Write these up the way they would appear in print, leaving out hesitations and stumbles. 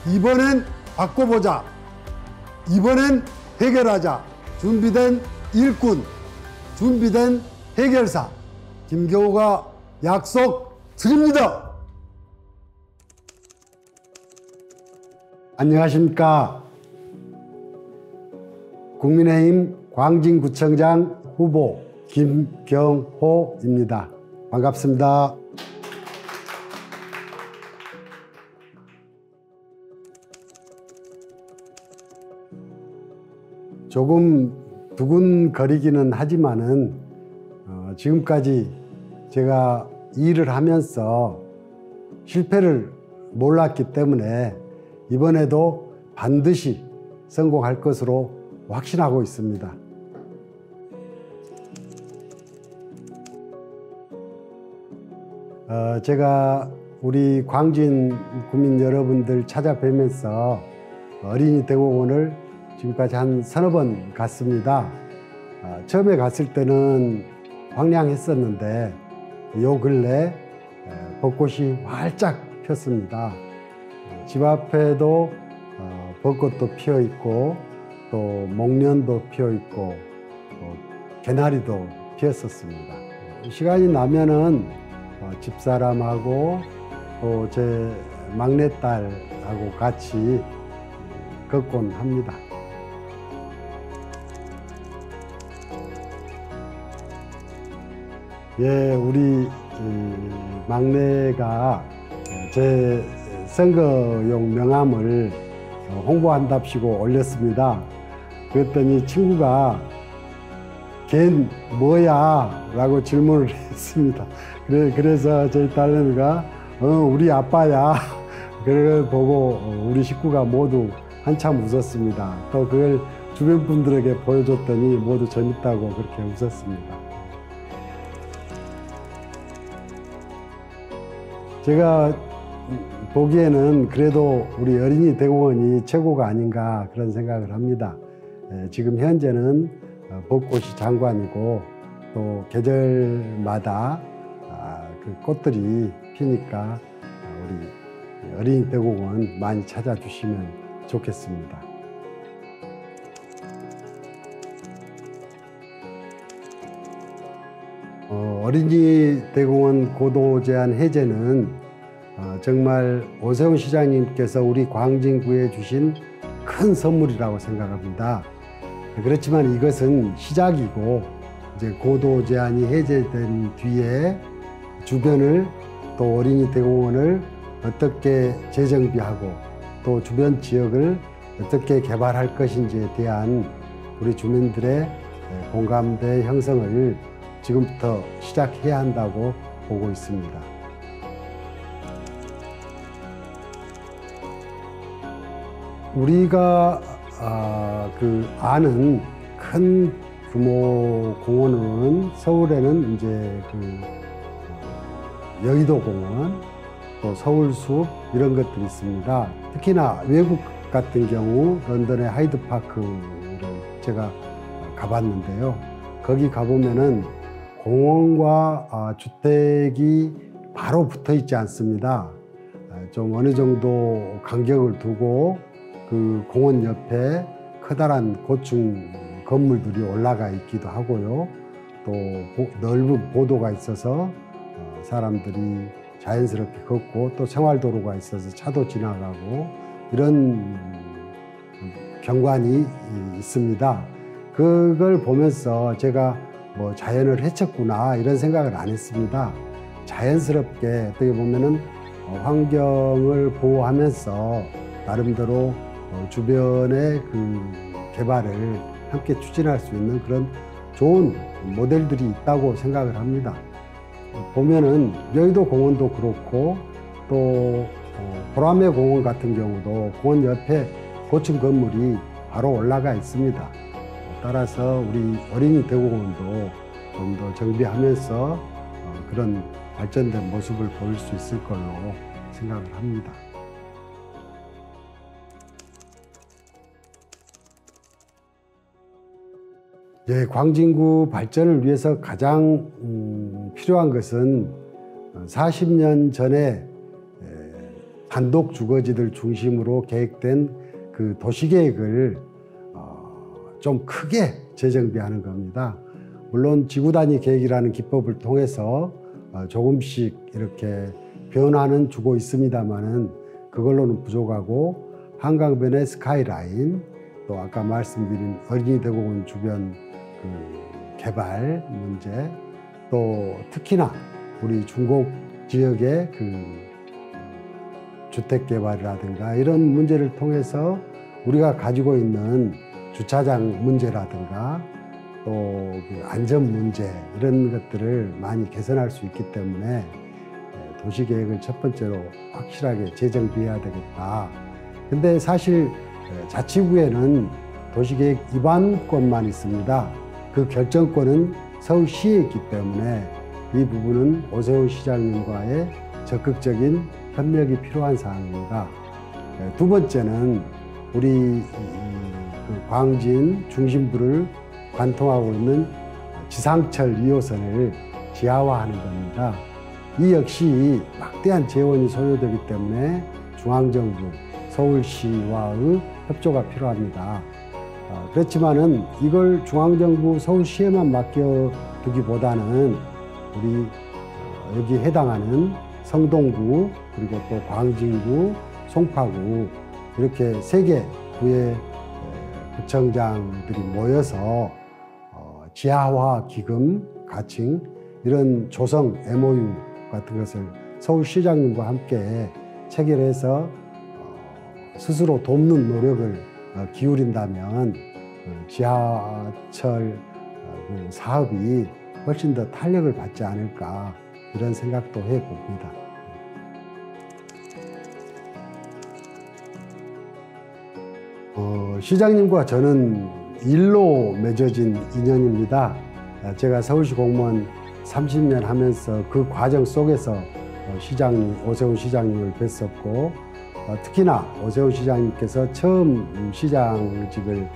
이번엔 바꿔보자. 이번엔 해결하자. 준비된 일꾼, 준비된 해결사 김경호가 약속 드립니다. 안녕하십니까. 국민의힘 광진구청장 후보 김경호입니다. 반갑습니다. 조금 두근거리기는 하지만은 지금까지 제가 일을 하면서 실패를 몰랐기 때문에 이번에도 반드시 성공할 것으로 확신하고 있습니다. 제가 우리 광진 구민 여러분들 찾아뵈면서 어린이 대공원을 지금까지 한 서너 번 갔습니다. 처음에 갔을 때는 황량했었는데 요 근래 벚꽃이 활짝 폈습니다. 집 앞에도 벚꽃도 피어 있고 또 목련도 피어 있고 개나리도 피었었습니다. 시간이 나면은 집사람하고 또 제 막내딸하고 같이 걷곤 합니다. 예, 우리 막내가 제 선거용 명함을 홍보한답시고 올렸습니다. 그랬더니 친구가 걘 뭐야? 라고 질문을 했습니다. 그래서 저희 딸내미가 우리 아빠야. 그걸 보고 우리 식구가 모두 한참 웃었습니다. 또 그걸 주변 분들에게 보여줬더니 모두 재밌다고 그렇게 웃었습니다. 제가 보기에는 그래도 우리 어린이 대공원이 최고가 아닌가 그런 생각을 합니다. 지금 현재는 벚꽃이 장관이고 또 계절마다 그 꽃들이 피니까 우리 어린이 대공원 많이 찾아주시면 좋겠습니다. 어린이 대공원 고도 제한 해제는 정말 오세훈 시장님께서 우리 광진구에 주신 큰 선물이라고 생각합니다. 그렇지만 이것은 시작이고 이제 고도 제한이 해제된 뒤에 주변을 또 어린이 대공원을 어떻게 재정비하고 또 주변 지역을 어떻게 개발할 것인지에 대한 우리 주민들의 공감대 형성을 지금부터 시작해야 한다고 보고 있습니다. 우리가 아는 큰 규모 공원으로는 서울에는 이제 여의도 공원, 또 서울숲 이런 것들이 있습니다. 특히나 외국 같은 경우 런던의 하이드파크를 제가 가봤는데요. 거기 가보면은 공원과 주택이 바로 붙어 있지 않습니다. 좀 어느 정도 간격을 두고 그 공원 옆에 커다란 고층 건물들이 올라가 있기도 하고요. 또 넓은 보도가 있어서 사람들이 자연스럽게 걷고 또 생활도로가 있어서 차도 지나가고 이런 경관이 있습니다. 그걸 보면서 제가 뭐 자연을 해쳤구나 이런 생각을 안 했습니다. 자연스럽게 어떻게 보면은 환경을 보호하면서 나름대로 주변의 그 개발을 함께 추진할 수 있는 그런 좋은 모델들이 있다고 생각을 합니다. 보면은 여의도 공원도 그렇고 또 보라매 공원 같은 경우도 공원 옆에 고층 건물이 바로 올라가 있습니다. 따라서 우리 어린이 대공원도 좀 더 정비하면서 그런 발전된 모습을 보일 수 있을 걸로 생각을 합니다. 예, 광진구 발전을 위해서 가장 필요한 것은 40년 전에 한독 주거지들 중심으로 계획된 그 도시계획을 좀 크게 재정비하는 겁니다. 물론 지구 단위 계획이라는 기법을 통해서 조금씩 이렇게 변화는 주고 있습니다만은 그걸로는 부족하고 한강변의 스카이라인, 또 아까 말씀드린 어린이 대공원 주변 그 개발 문제, 또 특히나 우리 중곡 지역의 그 주택 개발이라든가 이런 문제를 통해서 우리가 가지고 있는 주차장 문제라든가 또 그 안전 문제 이런 것들을 많이 개선할 수 있기 때문에 도시계획을 첫 번째로 확실하게 재정비해야 되겠다. 근데 사실 자치구에는 도시계획 입안권만 있습니다. 그 결정권은 서울시에 있기 때문에 이 부분은 오세훈 시장님과의 적극적인 협력이 필요한 사항입니다. 두 번째는 우리 그 광진 중심부를 관통하고 있는 지상철 2호선을 지하화하는 겁니다. 이 역시 막대한 재원이 소요되기 때문에 중앙정부, 서울시와의 협조가 필요합니다. 그렇지만은 이걸 중앙정부 서울시에만 맡겨두기보다는 우리 여기 해당하는 성동구, 그리고 또 광진구, 송파구 이렇게 세 개 구의 구청장들이 모여서 지하화 기금, 가칭 이런 조성 MOU 같은 것을 서울시장님과 함께 체결해서 스스로 돕는 노력을 기울인다면 지하철 사업이 훨씬 더 탄력을 받지 않을까 이런 생각도 해봅니다. 시장님과 저는 일로 맺어진 인연입니다. 제가 서울시 공무원 30년 하면서 그 과정 속에서 오세훈 시장님을 뵀었고, 특히나 오세훈 시장님께서 처음 시장직을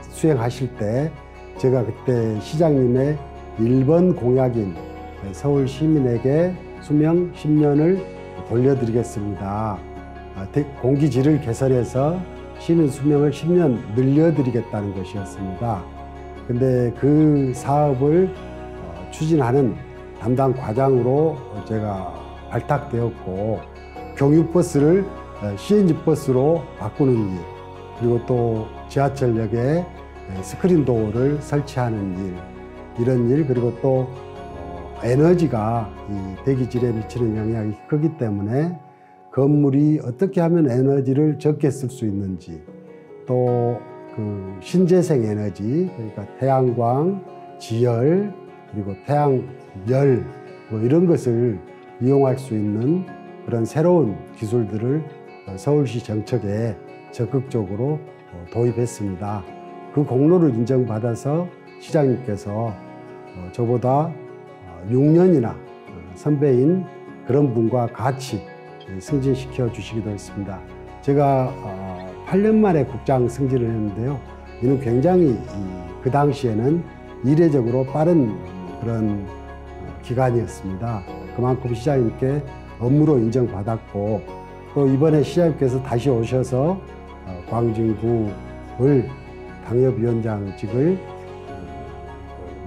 수행하실 때 제가 그때 시장님의 1번 공약인 서울 시민에게 수명 10년을 돌려드리겠습니다. 공기질을 개선해서 시민 수명을 10년 늘려드리겠다는 것이었습니다. 근데 그 사업을 추진하는 담당 과장으로 제가 발탁되었고, 경유버스를 CNG 버스로 바꾸는 일, 그리고 또 지하철역에 스크린 도어를 설치하는 일, 이런 일, 그리고 또 에너지가 이 대기질에 미치는 영향이 크기 때문에 건물이 어떻게 하면 에너지를 적게 쓸 수 있는지, 또 그 신재생 에너지, 그러니까 태양광, 지열, 그리고 태양열 뭐 이런 것을 이용할 수 있는 그런 새로운 기술들을 서울시 정책에 적극적으로 도입했습니다. 그 공로를 인정받아서 시장님께서 저보다 6년이나 선배인 그런 분과 같이 승진시켜 주시기도 했습니다. 제가 8년 만에 국장 승진을 했는데요. 이는 굉장히 그 당시에는 이례적으로 빠른 그런 기간이었습니다. 그만큼 시장님께 업무로 인정받았고, 또 이번에 시장님께서 다시 오셔서 광진구를 당협위원장직을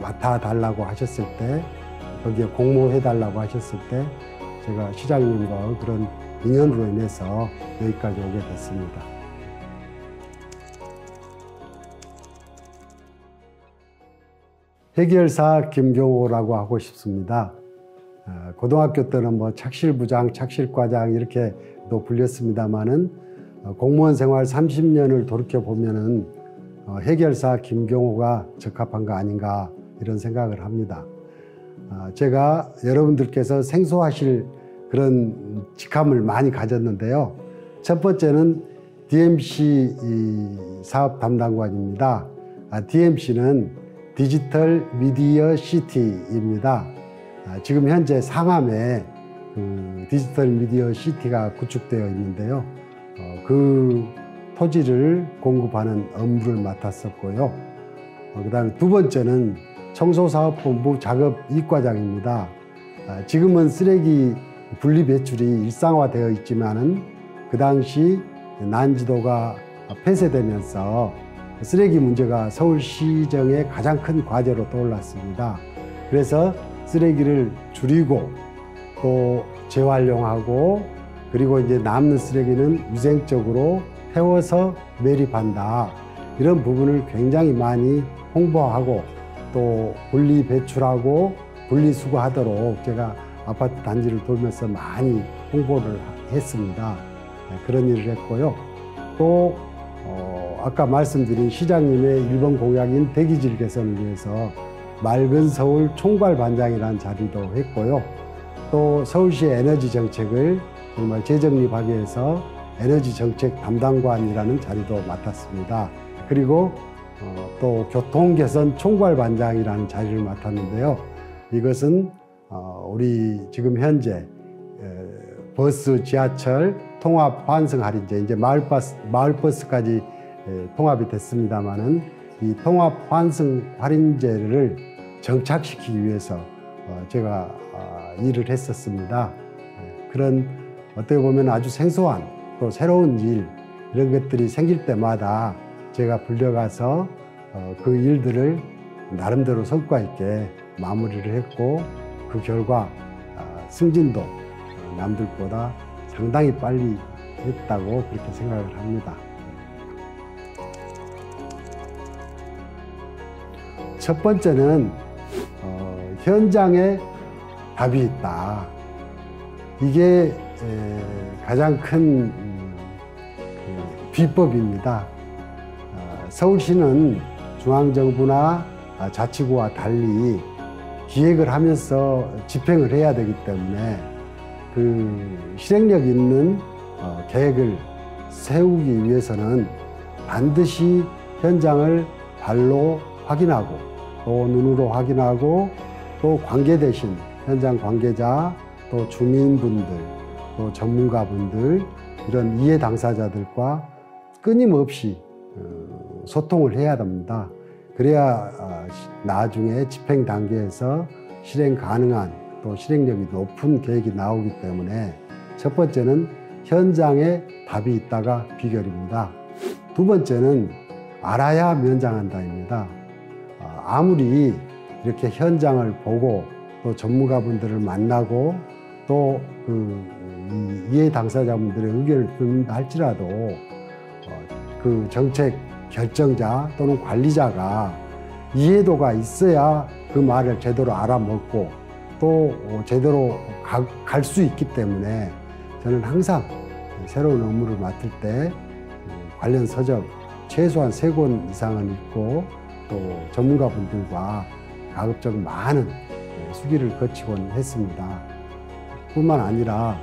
맡아달라고 하셨을 때, 거기에 공모해달라고 하셨을 때 제가 시장님과 그런 인연으로 인해서 여기까지 오게 됐습니다. 해결사 김경호라고 하고 싶습니다. 고등학교 때는 뭐 착실부장, 착실과장 이렇게도 불렸습니다만은 공무원 생활 30년을 돌이켜 보면은 해결사 김경호가 적합한 거 아닌가 이런 생각을 합니다. 제가 여러분들께서 생소하실 그런 직함을 많이 가졌는데요. 첫 번째는 DMC 사업 담당관입니다. DMC는 디지털 미디어 시티입니다. 지금 현재 상암에 그 디지털 미디어 시티가 구축되어 있는데요. 그 토지를 공급하는 업무를 맡았었고요. 그 다음에 두 번째는 청소사업본부 작업 이과장입니다. 지금은 쓰레기 분리배출이 일상화되어 있지만은 그 당시 난지도가 폐쇄되면서 쓰레기 문제가 서울시정의 가장 큰 과제로 떠올랐습니다. 그래서 쓰레기를 줄이고 또 재활용하고 그리고 이제 남는 쓰레기는 위생적으로 태워서 매립한다. 이런 부분을 굉장히 많이 홍보하고 또 분리 배출하고 분리수거하도록 제가 아파트 단지를 돌면서 많이 홍보를 했습니다. 그런 일을 했고요. 또 아까 말씀드린 시장님의 1번 공약인 대기질 개선을 위해서 맑은 서울 총괄반장이라는 자리도 했고요. 또 서울시의 에너지 정책을 정말 재정립하기 위해서 에너지 정책 담당관이라는 자리도 맡았습니다. 그리고 또 교통 개선 총괄반장이라는 자리를 맡았는데요. 이것은 우리 지금 현재 버스, 지하철 통합 환승 할인제, 이제 마을버스까지 통합이 됐습니다만은 이 통합 환승 할인제를 정착시키기 위해서 제가 일을 했었습니다. 그런 어떻게 보면 아주 생소한 또 새로운 일, 이런 것들이 생길 때마다 제가 불려가서 그 일들을 나름대로 성과 있게 마무리를 했고, 그 결과 승진도 남들보다 상당히 빨리 했다고 그렇게 생각을 합니다. 첫 번째는 현장에 답이 있다. 이게 가장 큰 비법입니다. 서울시는 중앙정부나 자치구와 달리 기획을 하면서 집행을 해야 되기 때문에 그 실행력 있는 계획을 세우기 위해서는 반드시 현장을 발로 확인하고 또 눈으로 확인하고 또 관계되신 현장 관계자, 또 주민분들, 또 전문가분들, 이런 이해 당사자들과 끊임없이 소통을 해야 됩니다. 그래야 나중에 집행 단계에서 실행 가능한 또 실행력이 높은 계획이 나오기 때문에 첫 번째는 현장에 답이 있다가 비결입니다. 두 번째는 알아야 면장한다입니다. 아무리 이렇게 현장을 보고 또 전문가분들을 만나고 또 이해 당사자분들의 의견을 듣는다 할지라도 그 정책 결정자 또는 관리자가 이해도가 있어야 그 말을 제대로 알아먹고 또 제대로 갈 수 있기 때문에 저는 항상 새로운 업무를 맡을 때 관련 서적 최소한 3권 이상은 읽고 또 전문가분들과 가급적 많은 수기를 거치곤 했습니다. 뿐만 아니라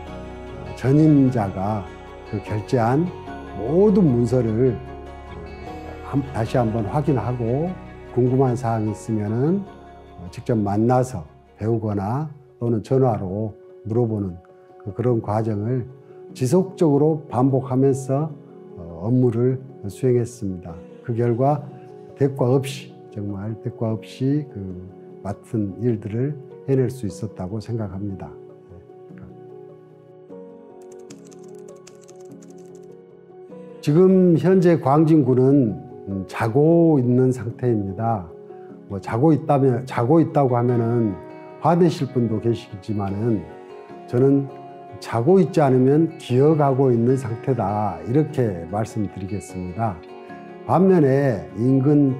전임자가 그 결제한 모든 문서를 다시 한번 확인하고 궁금한 사항이 있으면은 직접 만나서 배우거나 또는 전화로 물어보는 그런 과정을 지속적으로 반복하면서 업무를 수행했습니다. 그 결과 대가 없이, 정말 대가 없이 그 맡은 일들을 해낼 수 있었다고 생각합니다. 지금 현재 광진구는 자고 있는 상태입니다. 뭐 자고 있다고 하면은 화내실 분도 계시지만은 저는 자고 있지 않으면 기어가고 있는 상태다, 이렇게 말씀드리겠습니다. 반면에 인근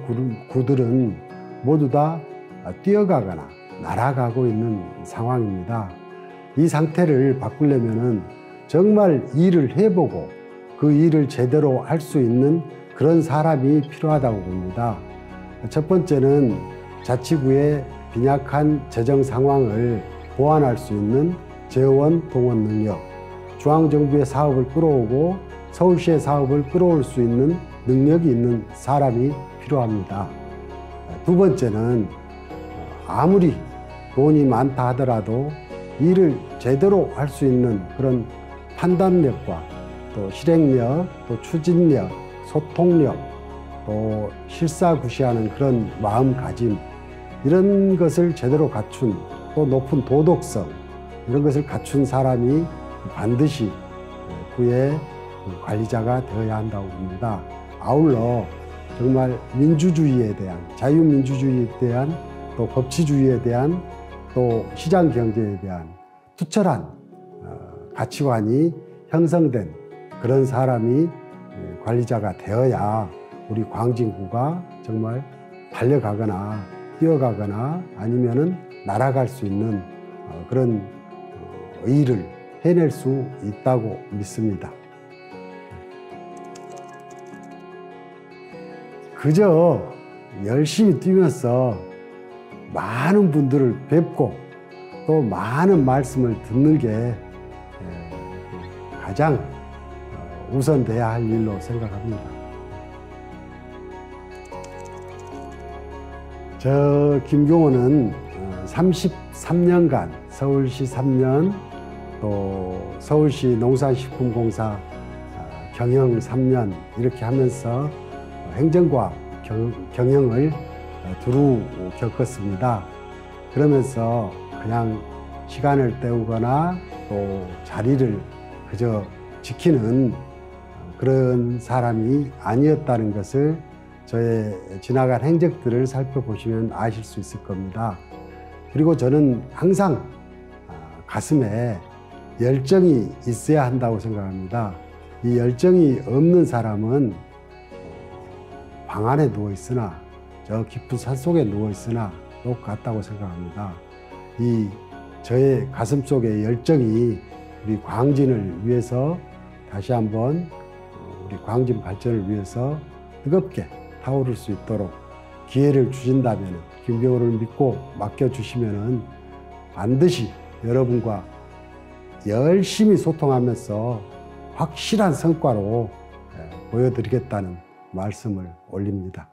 구들은 모두 다 뛰어가거나 날아가고 있는 상황입니다. 이 상태를 바꾸려면은 정말 일을 해보고 그 일을 제대로 할 수 있는 그런 사람이 필요하다고 봅니다. 첫 번째는 자치구의 빈약한 재정 상황을 보완할 수 있는 재원 동원 능력, 중앙정부의 사업을 끌어오고 서울시의 사업을 끌어올 수 있는 능력이 있는 사람이 필요합니다. 두 번째는 아무리 돈이 많다 하더라도 일을 제대로 할 수 있는 그런 판단력과 또 실행력, 또 추진력, 소통력, 또 실사구시하는 그런 마음가짐, 이런 것을 제대로 갖춘 또 높은 도덕성, 이런 것을 갖춘 사람이 반드시 후에 관리자가 되어야 한다고 봅니다. 아울러 정말 민주주의에 대한, 자유민주주의에 대한, 또 법치주의에 대한, 또 시장 경제에 대한 투철한 가치관이 형성된 그런 사람이 관리자가 되어야 우리 광진구가 정말 달려가거나 뛰어가거나 아니면은 날아갈 수 있는 그런 일을 해낼 수 있다고 믿습니다. 그저 열심히 뛰면서 많은 분들을 뵙고 또 많은 말씀을 듣는 게 가장 우선돼야 할 일로 생각합니다. 저 김경호는 33년간 서울시 3년, 또 서울시 농산식품공사 경영 3년 이렇게 하면서 행정과 경영을 두루 겪었습니다. 그러면서 그냥 시간을 때우거나 또 자리를 그저 지키는 그런 사람이 아니었다는 것을 저의 지나간 행적들을 살펴보시면 아실 수 있을 겁니다. 그리고 저는 항상 가슴에 열정이 있어야 한다고 생각합니다. 이 열정이 없는 사람은 방 안에 누워 있으나 저 깊은 산속에 누워 있으나 똑같다고 생각합니다. 이 저의 가슴 속의 열정이 우리 광진을 위해서 다시 한번 우리 광진 발전을 위해서 뜨겁게 타오를 수 있도록 기회를 주신다면, 김경호를 믿고 맡겨주시면 반드시 여러분과 열심히 소통하면서 확실한 성과로 보여드리겠다는 말씀을 올립니다.